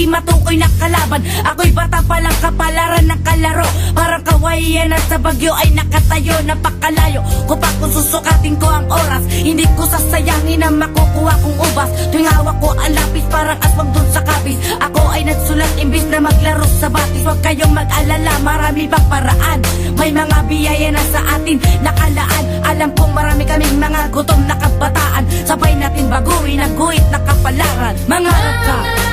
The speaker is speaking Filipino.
hindi matukoy na kalaban. Ako'y bata palang kapalaran ng kalaro. Parang kawayan at sa bagyo ay nakatayo. Napakalayo ko pa kung susukatin ko ang oras. Hindi ko sasayangin na makukuha kong ubas. Tuwing hawak ko ang lapis parang aswang dun sa kabis. Ako ay nagsulat imbis na maglaro sa batis. Huwag kayong mag-alala, marami pang paraan. May mga biyaya na sa atin nakalaan. Alam kong marami kaming mga gutom na kabataan. Sabay natin baguhin ang guhit na kapalaran. Mangarap ka.